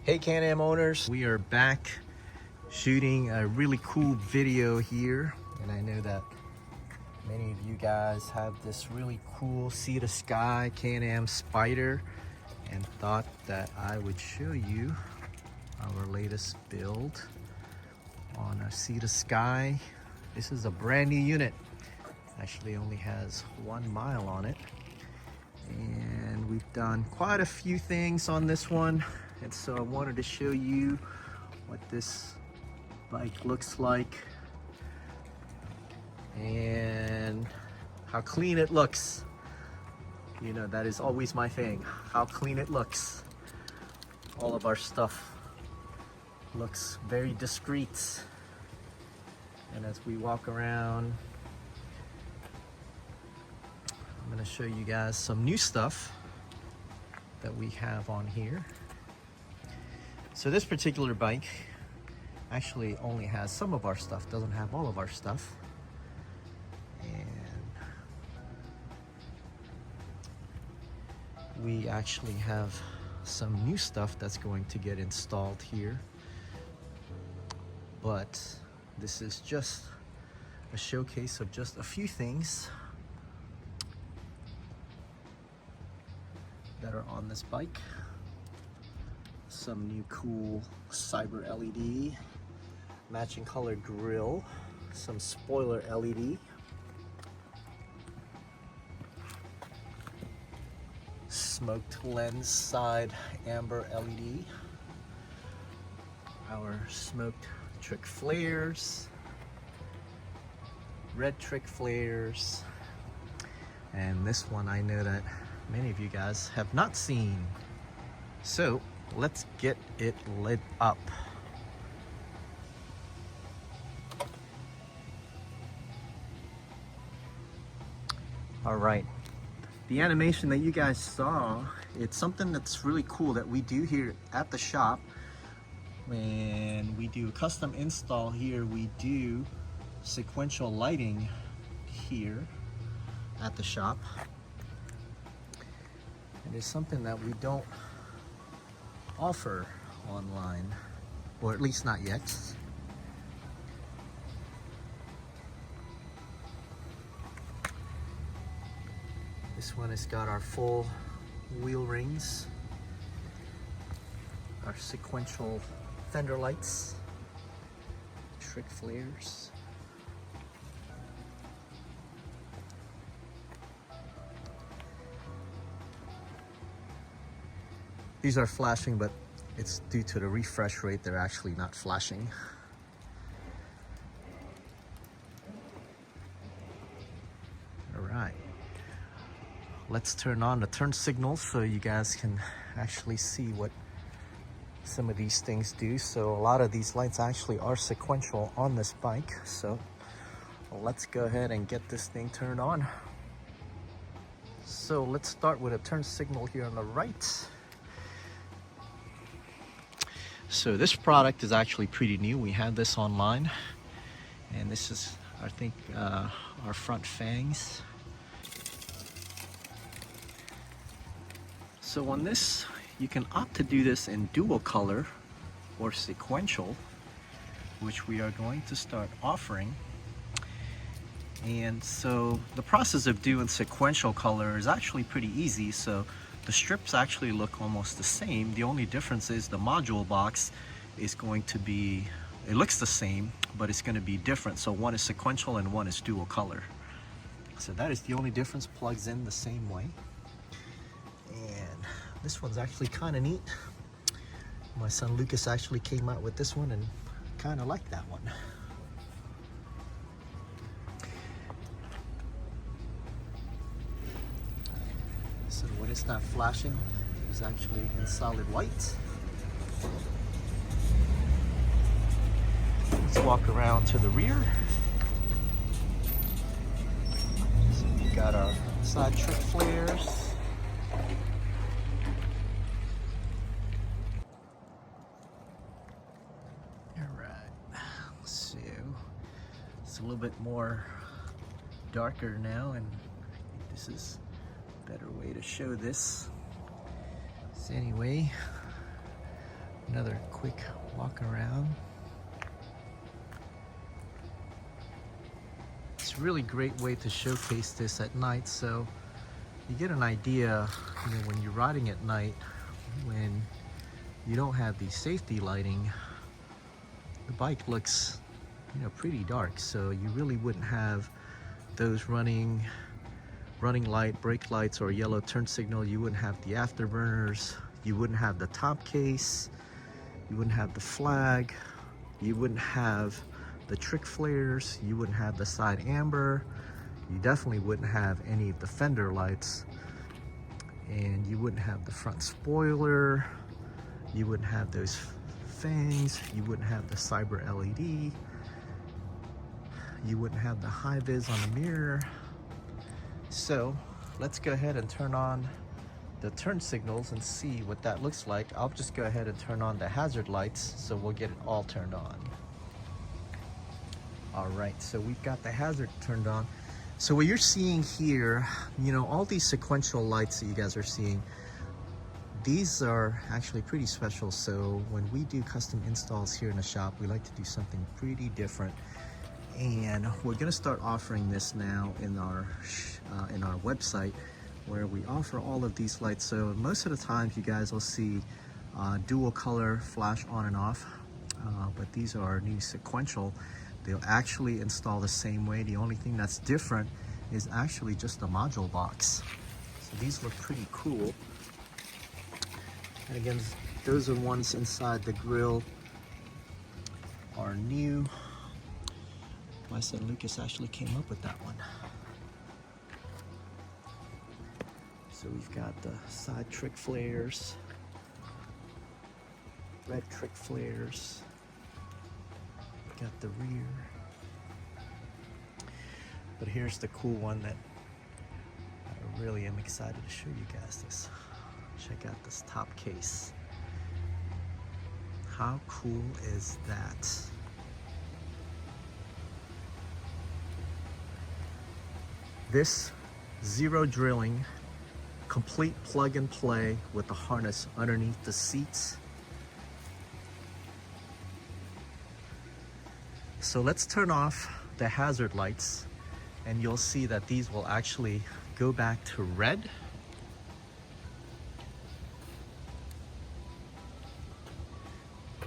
Hey Can-Am owners, we are back shooting a really cool video here, and I know that many of you guys have this really cool Sea-to-Sky Can-Am Spyder and thought that I would show you our latest build on a Sea-to-Sky. This is a brand new unit, actually only has 1 mile on it, and we've done quite a few things on this one. And so I wanted to show you what this bike looks like and how clean it looks. You know, that is always my thing, how clean it looks. All of our stuff looks very discreet. And as we walk around, I'm going to show you guys some new stuff that we have on here. So this particular bike actually only has some of our stuff, doesn't have all of our stuff. And we actually have some new stuff that's going to get installed here. But this is just a showcase of just a few things that are on this bike. Some new cool cyber LED, matching colored grille, some spoiler LED, smoked lens side amber LED, our smoked trick flares, red trick flares, and this one I know that many of you guys have not seen. So let's get it lit up. All right, the animation that you guys saw, it's something that's really cool that we do here at the shop. When we do a custom install here, we do sequential lighting here at the shop. And it's something that we don't offer online, or at least not yet. This one has got our full wheel rings, our sequential fender lights, trick flares, these are flashing, but it's due to the refresh rate, they're actually not flashing. All right, let's turn on the turn signals so you guys can actually see what some of these things do. So a lot of these lights actually are sequential on this bike. So let's go ahead and get this thing turned on. So let's start with a turn signal here on the right. So this product is actually pretty new. We had this online, and this is, I think, our front fangs. So on this, you can opt to do this in dual color or sequential, which we are going to start offering. And so the process of doing sequential color is actually pretty easy. So the strips actually look almost the same. The only difference is the module box is going to be, it looks the same, but it's going to be different. So one is sequential and one is dual color. So that is the only difference, plugs in the same way. And this one's actually kind of neat. My son Lucas actually came out with this one and kind of liked that one. So when it's not flashing, it's actually in solid white. Let's walk around to the rear. So we got our side trick flares. All right, so it's a little bit more darker now, and I think this is better way to show this. So anyway, another quick walk around. It's a really great way to showcase this at night, so you get an idea, when you're riding at night, when you don't have the safety lighting, the bike looks, pretty dark. So you really wouldn't have those running light, brake lights, or yellow turn signal. You wouldn't have the afterburners. You wouldn't have the top case. You wouldn't have the flag. You wouldn't have the trick flares. You wouldn't have the side amber. You definitely wouldn't have any of the fender lights. And you wouldn't have the front spoiler. You wouldn't have those fangs. You wouldn't have the cyber LED. You wouldn't have the high vis on the mirror. So let's go ahead and turn on the turn signals and see what that looks like. I'll just go ahead and turn on the hazard lights, so we'll get it all turned on. All right, so we've got the hazard turned on. So what you're seeing here, all these sequential lights that you guys are seeing, these are actually pretty special. So when we do custom installs here in the shop, we like to do something pretty different. And we're gonna start offering this now in our website, where we offer all of these lights. So most of the times you guys will see dual color flash on and off, but these are new sequential. They'll actually install the same way. The only thing that's different is actually just the module box. So these look pretty cool. And again, those are ones inside the grill are new. My son Lucas actually came up with that one. So we've got the side trick flares, red trick flares, got the rear. But here's the cool one that I really am excited to show you guys this. Check out this top case. How cool is that? This zero drilling, complete plug and play with the harness underneath the seats. So let's turn off the hazard lights, and you'll see that these will actually go back to red.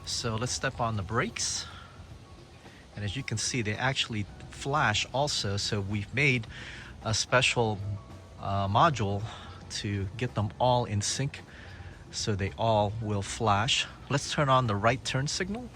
So let's step on the brakes. And as you can see, they actually flash also. So we've made a special module to get them all in sync, so they all will flash. Let's turn on the right turn signal.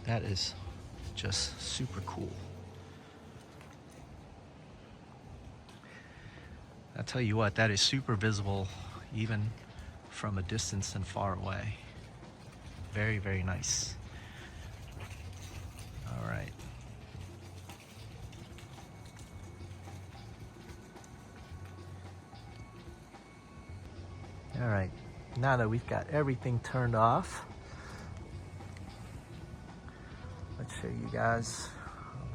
That is just super cool. I'll tell you what, that is super visible even from a distance and far away. Very, very nice. All right. All right, now that we've got everything turned off, let's show you guys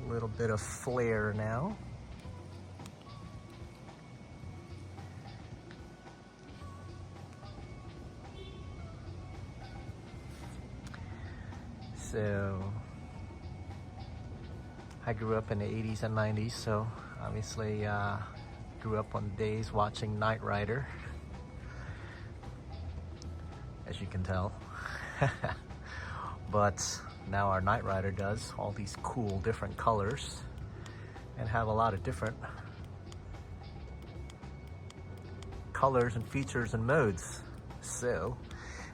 a little bit of flare now. So I grew up in the 80s and 90s, so obviously grew up on days watching Knight Rider, as you can tell. But now our Knight Rider does all these cool different colors and have a lot of different colors and features and modes. So,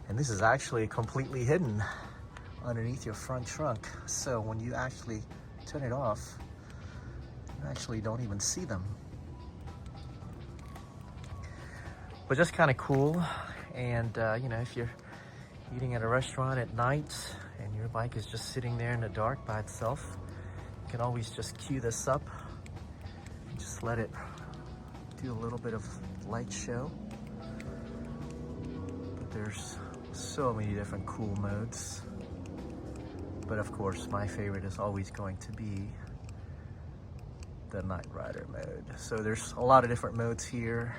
and this is actually completely hidden underneath your front trunk. So when you actually turn it off, you actually don't even see them. But just kind of cool. And if you're eating at a restaurant at night and your bike is just sitting there in the dark by itself, you can always just cue this up and just let it do a little bit of light show. But there's so many different cool modes. But of course, my favorite is always going to be the Knight Rider mode. So there's a lot of different modes here.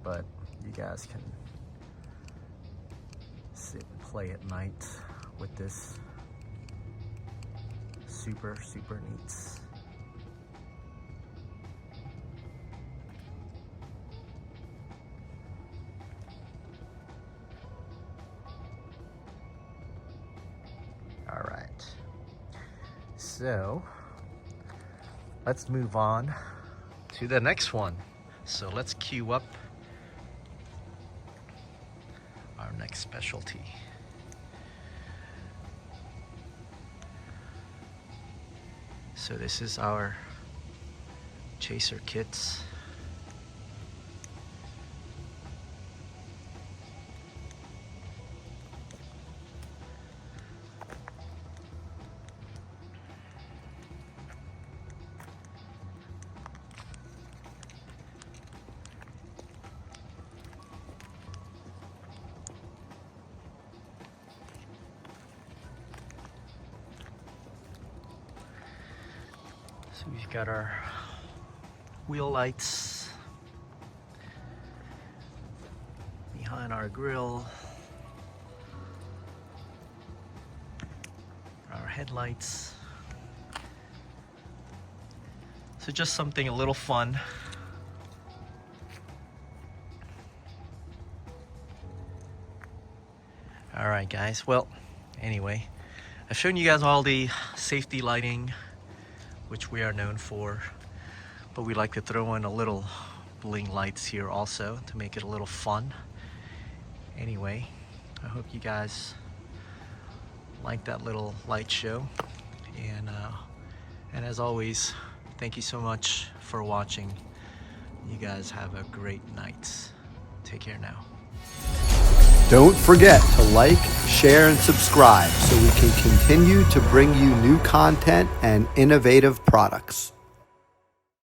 but you guys can sit and play at night with this. Super neat. All right, so let's move on to the next one. So let's queue up our next specialty. So this is our chaser kits. So we've got our wheel lights behind our grill, our headlights. So just something a little fun. All right, guys. Well, anyway, I've shown you guys all the safety lighting, which we are known for, but we like to throw in a little bling lights here also to make it a little fun. Anyway, I hope you guys like that little light show, and as always, thank you so much for watching. You guys have a great night. Take care now. Don't forget to like, share, and subscribe so we can continue to bring you new content and innovative products.